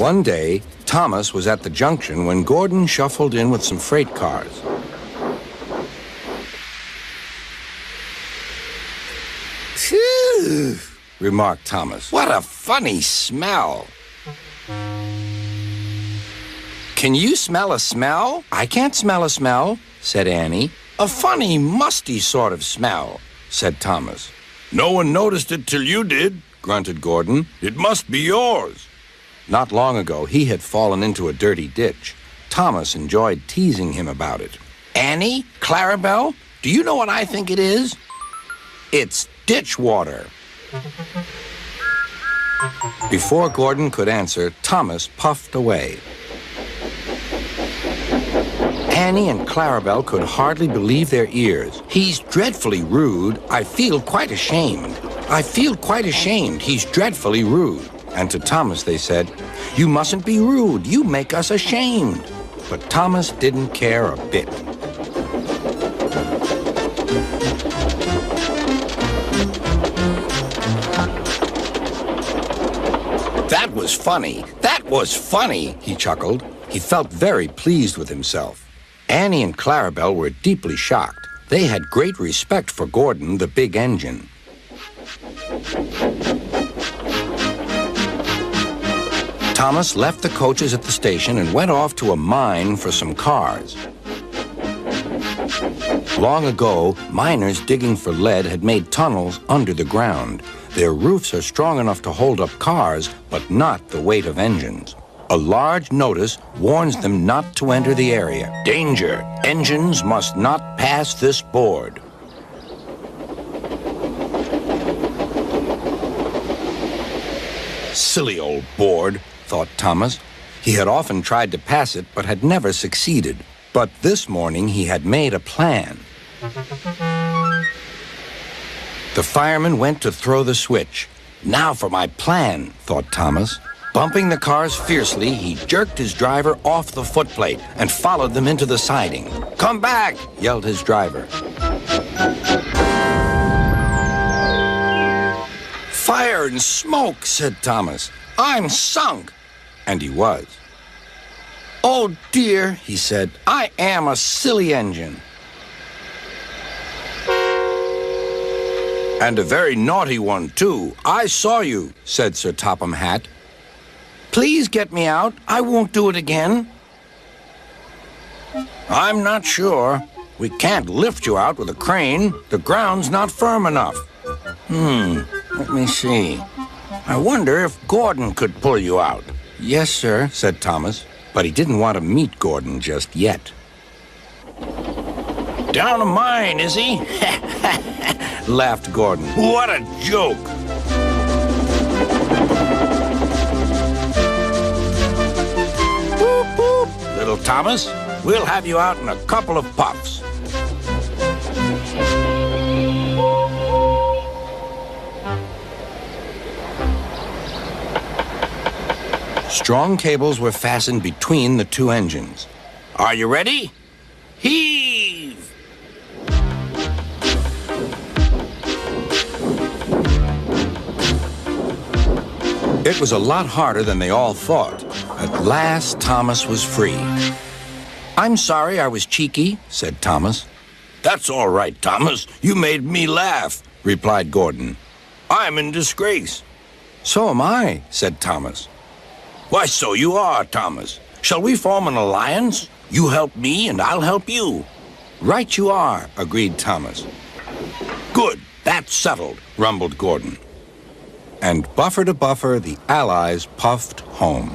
One day, Thomas was at the junction when Gordon shuffled in with some freight cars. Phew, remarked Thomas. what a funny smell. Can you smell a smell? I can't smell a smell, said Annie. A funny, musty sort of smell, said Thomas. No one noticed it till you did, grunted Gordon. It must be yours. Not long ago, he had fallen into a dirty ditch. Thomas enjoyed teasing him about it. Annie, Clarabelle, do you know what I think it is? It's ditch water. Before Gordon could answer, Thomas puffed away. Annie and Clarabelle could hardly believe their ears. He's dreadfully rude. I feel quite ashamed. I feel quite ashamed. He's dreadfully rude. And to Thomas they said, "You mustn't be rude. You make us ashamed." But Thomas didn't care a bit. That was funny. That was funny, he chuckled. He felt very pleased with himself. Annie and Clarabelle were deeply shocked. They had great respect for Gordon, the big engine. Thomas left the coaches at the station and went off to a mine for some cars. Long ago, miners digging for lead had made tunnels under the ground. Their roofs are strong enough to hold up cars, but not the weight of engines. A large notice warns them not to enter the area. Danger! Engines must not pass this board. Silly old board, thought Thomas. He had often tried to pass it, but had never succeeded. But this morning he had made a plan. The fireman went to throw the switch. Now for my plan, thought Thomas. Bumping the cars fiercely, he jerked his driver off the footplate and followed them into the siding. "Come back!" yelled his driver. "Fire and smoke," said Thomas. "I'm sunk." And he was. "Oh dear," he said, "I am a silly engine." "And a very naughty one, too. I saw you," said Sir Topham Hatt. "Please get me out. I won't do it again." "I'm not sure. We can't lift you out with a crane. The ground's not firm enough." Let me see. I wonder if Gordon could pull you out." "Yes, sir," said Thomas, but he didn't want to meet Gordon just yet. "Down a mine, is he?" laughed Gordon. "What a joke!" Whoop, whoop. Little Thomas, we'll have you out in a couple of puffs. Strong cables were fastened between the two engines. "Are you ready? Heave!" It was a lot harder than they all thought. At last, Thomas was free. "I'm sorry I was cheeky," said Thomas. "That's all right, Thomas. You made me laugh," replied Gordon. "I'm in disgrace." "So am I," said Thomas. "Why, so you are, Thomas. Shall we form an alliance? You help me and I'll help you." "Right you are," agreed Thomas. "Good. That's settled," rumbled Gordon. And buffer to buffer, the Allies puffed home.